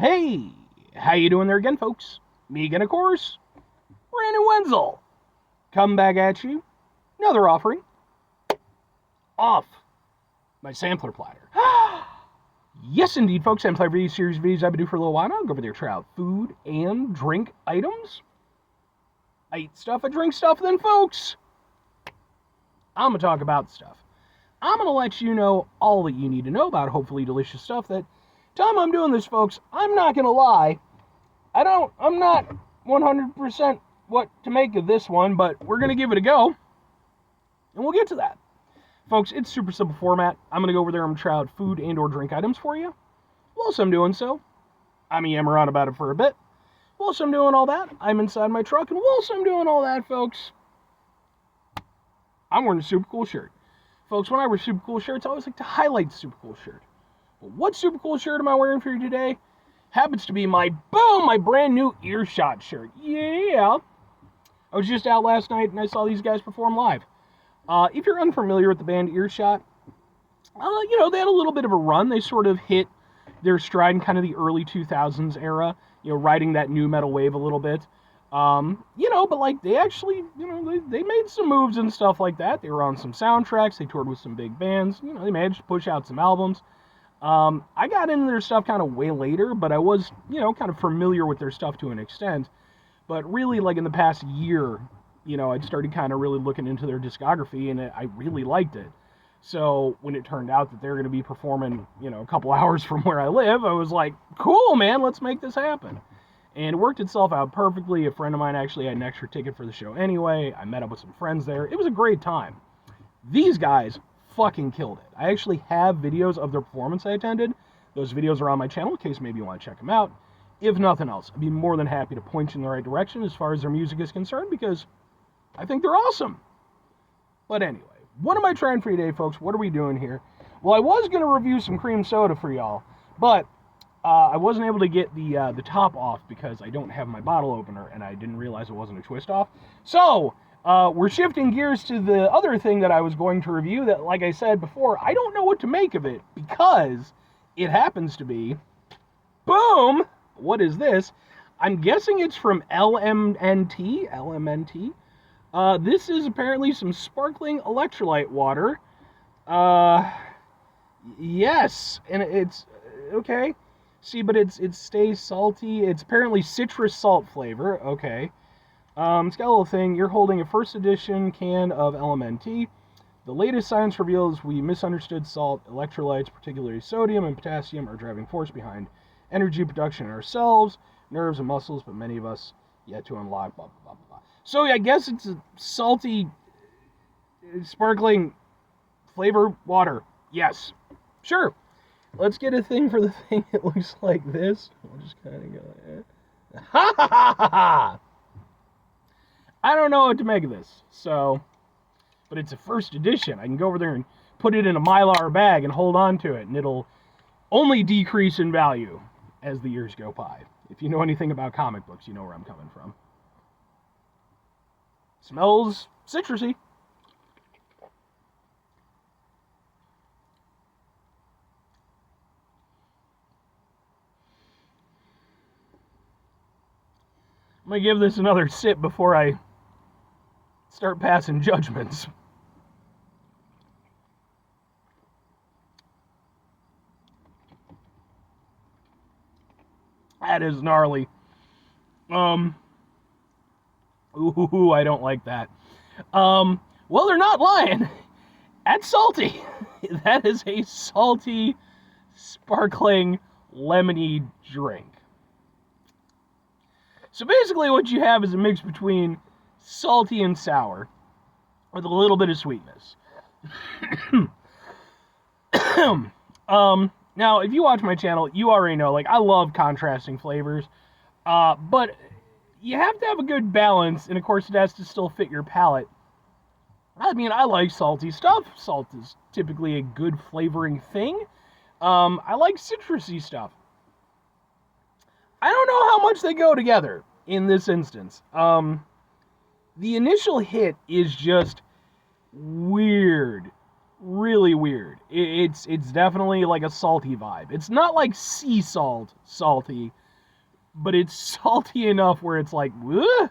Hey, how you doing there again, folks? Me again, of course, Brandon Wenzel. Come back at you. Another offering. Off my sampler platter. Yes, indeed, folks. Sampler video series videos I've been doing for a little while now. Go over there, try out food and drink items. I eat stuff, I drink stuff, then, folks, I'm going to talk about stuff. I'm going to let you know all that you need to know about hopefully delicious stuff that time I'm doing this, folks, I'm not going to lie. I'm not 100% what to make of this one, but we're going to give it a go. And we'll get to that. Folks, it's super simple format. I'm going to go over there and try out food and or drink items for you. Whilst I'm doing so, I'm yammer on about it for a bit. Whilst I'm doing all that, I'm inside my truck. And whilst I'm doing all that, folks, I'm wearing a super cool shirt. Folks, when I wear super cool shirts, I always like to highlight the super cool shirt. But what super cool shirt am I wearing for you today? Happens to be my brand new Earshot shirt. Yeah. I was just out last night and I saw these guys perform live. If you're unfamiliar with the band Earshot, they had a little bit of a run. They sort of hit their stride in kind of the early 2000s era, riding that new metal wave a little bit. But like they actually, they made some moves and stuff like that. They were on some soundtracks. They toured with some big bands. They managed to push out some albums. I got into their stuff kind of way later, but I was, kind of familiar with their stuff to an extent. But really, like in the past year, I'd started kind of really looking into their discography, and I really liked it. So when it turned out that they were going to be performing, a couple hours from where I live, I was like, cool, man, let's make this happen. And it worked itself out perfectly. A friend of mine actually had an extra ticket for the show anyway. I met up with some friends there. It was a great time. These guys fucking killed it. I actually have videos of their performance I attended. Those videos are on my channel in case maybe you want to check them out. If nothing else, I'd be more than happy to point you in the right direction as far as their music is concerned because I think they're awesome. But anyway, what am I trying for you today, folks? What are we doing here? Well, I was going to review some cream soda for y'all, but I wasn't able to get the top off because I don't have my bottle opener, and I didn't realize it wasn't a twist off. So, we're shifting gears to the other thing that I was going to review that, like I said before, I don't know what to make of it because it happens to be, boom, what is this? I'm guessing it's from LMNT. This is apparently some sparkling electrolyte water. Yes, and it's, okay. See, but it stays salty. It's apparently citrus salt flavor, okay. It's got a little thing. You're holding a first edition can of LMNT. The latest science reveals we misunderstood salt. Electrolytes, particularly sodium and potassium, are driving force behind energy production in our cells, nerves, and muscles, but many of us yet to unlock, blah, blah, blah, blah. So I guess it's a salty, sparkling flavor water. Yes. Sure. Let's get a thing for the thing. It looks like this. I'll just kind of go like that. Ha ha ha ha ha! I don't know what to make of this, but it's a first edition. I can go over there and put it in a Mylar bag and hold on to it, and it'll only decrease in value as the years go by. If you know anything about comic books, you know where I'm coming from. Smells citrusy. I'm going to give this another sip before I start passing judgments. That is gnarly. Ooh, I don't like that. Well, they're not lying. That's salty. That is a salty, sparkling, lemony drink. So basically what you have is a mix between salty and sour with a little bit of sweetness. Now, if you watch my channel, you already know, I love contrasting flavors, but you have to have a good balance, and of course it has to still fit your palate. I mean, I like salty stuff. Salt is typically a good flavoring thing. I like citrusy stuff. I don't know how much they go together in this instance. The initial hit is just weird. really weird. It's definitely like a salty vibe. It's not like sea salt salty, but it's salty enough where it's like, ugh?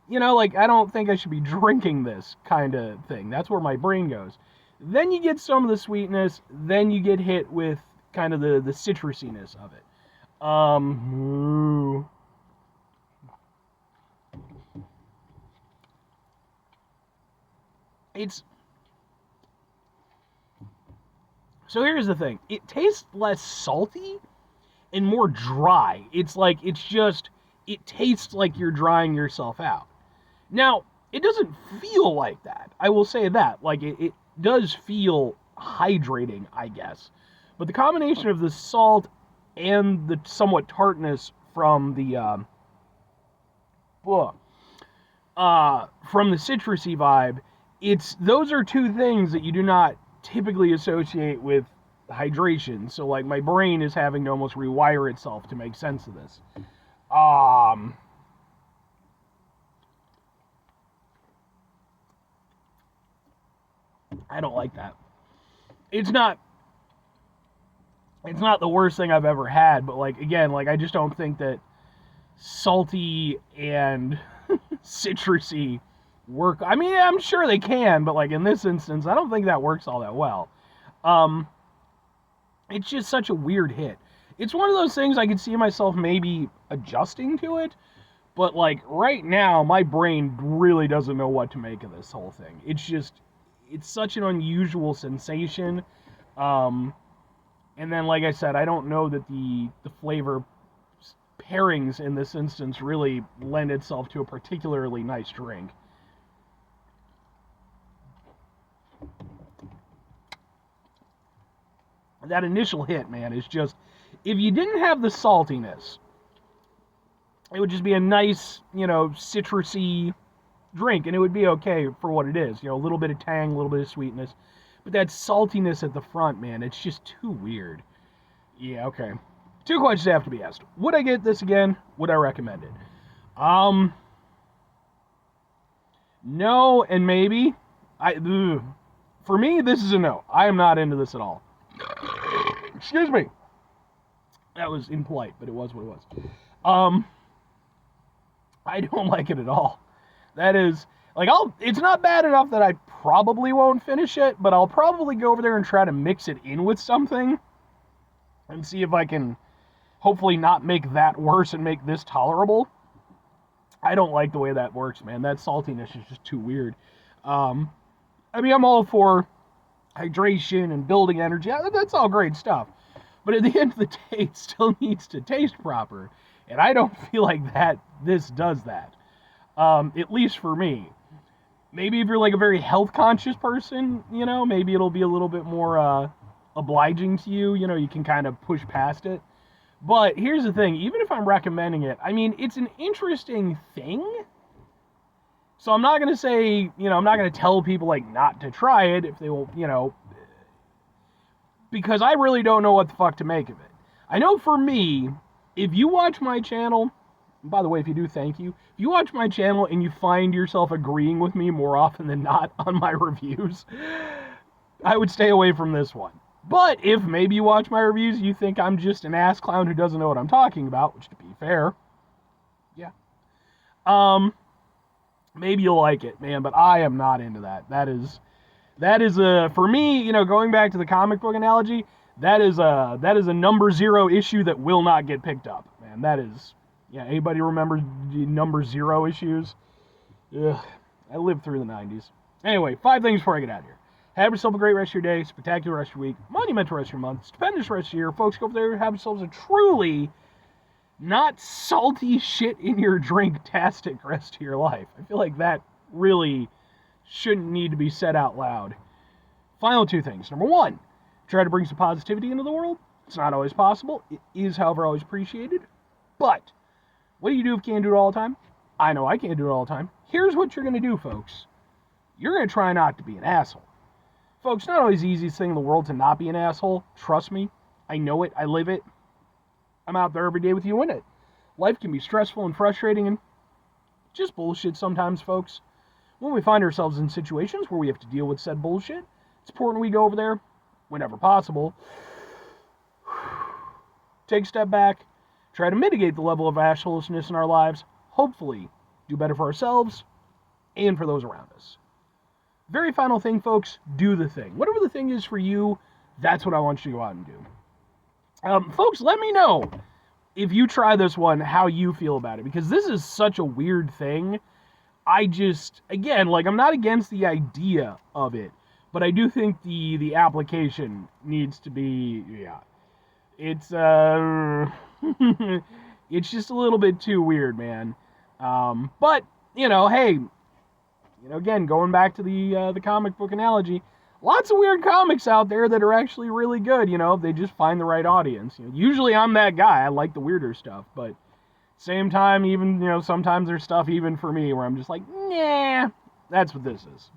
You know, like I don't think I should be drinking this kind of thing. That's where my brain goes. Then you get some of the sweetness, then you get hit with kind of the citrusiness of it. It's so here's the thing. It tastes less salty and more dry. It's like it tastes like you're drying yourself out. Now, it doesn't feel like that. I will say that. Like it does feel hydrating, I guess. But the combination of the salt and the somewhat tartness from the citrusy vibe, those are two things that you do not typically associate with hydration. So like my brain is having to almost rewire itself to make sense of this. I don't like that. It's not the worst thing I've ever had, but like again, like I just don't think that salty and citrusy work. I mean, I'm sure they can, but like in this instance, I don't think that works all that well. It's just such a weird hit. It's one of those things I could see myself maybe adjusting to it, but like right now, my brain really doesn't know what to make of this whole thing. It's such an unusual sensation. And then, like I said, I don't know that the flavor pairings in this instance really lend itself to a particularly nice drink. That initial hit, man, is just, if you didn't have the saltiness, it would just be a nice, citrusy drink, and it would be okay for what it is. A little bit of tang, a little bit of sweetness. But that saltiness at the front, man, it's just too weird. Yeah, okay. 2 questions have to be asked. Would I get this again? Would I recommend it? No and maybe. For me, this is a no. I am not into this at all. Excuse me. That was impolite, but it was what it was. I don't like it at all. That is, like, it's not bad enough that I probably won't finish it, but I'll probably go over there and try to mix it in with something and see if I can hopefully not make that worse and make this tolerable. I don't like the way that works, man. That saltiness is just too weird. I mean, I'm all for hydration and building energy. That's all great stuff. But at the end of the day, it still needs to taste proper. And I don't feel like this does that. At least for me. Maybe if you're like a very health conscious person, maybe it'll be a little bit more obliging to you. You can kind of push past it. But here's the thing, even if I'm recommending it, I mean, it's an interesting thing. So I'm not going to say, I'm not going to tell people like not to try it if they won't, because I really don't know what the fuck to make of it. I know for me, if you watch my channel, by the way, if you do, thank you. If you watch my channel and you find yourself agreeing with me more often than not on my reviews, I would stay away from this one. But if maybe you watch my reviews, you think I'm just an ass clown who doesn't know what I'm talking about, which to be fair, yeah. Maybe you'll like it, man, but I am not into that. That is for me, going back to the comic book analogy, that is a number 0 issue that will not get picked up, man. That is, yeah, anybody remember the number 0 issues? Ugh, I lived through the 90s. Anyway, 5 things before I get out of here. Have yourself a great rest of your day, spectacular rest of your week, monumental rest of your month, stupendous rest of your year. Folks, go over there and have yourselves a truly not salty shit in your drink-tastic rest of your life. I feel like that really shouldn't need to be said out loud. Final 2 things. Number 1, try to bring some positivity into the world. It's not always possible. It is, however, always appreciated. But what do you do if you can't do it all the time? I know I can't do it all the time. Here's what you're going to do, folks. You're going to try not to be an asshole. Folks, not always the easiest thing in the world to not be an asshole. Trust me. I know it. I live it. I'm out there every day with you in it. Life can be stressful and frustrating and just bullshit sometimes, folks. When we find ourselves in situations where we have to deal with said bullshit, It's important we go over there whenever possible. Take a step back, try to mitigate the level of ashlessness in our lives, hopefully do better for ourselves and for those around us. Very final thing, folks, do the thing. Whatever the thing is for you, that's what I want you to go out and do. Folks, let me know if you try this one, how you feel about it, because this is such a weird thing. I just, again, like, I'm not against the idea of it, but I do think the application needs to be, yeah, it's, it's just a little bit too weird, man. But, you know, hey, you know, again, going back to the comic book analogy, lots of weird comics out there that are actually really good, you know, if they just find the right audience. You know, usually I'm that guy, I like the weirder stuff, but same time, even, you know, sometimes there's stuff even for me where I'm just like, nah, that's what this is.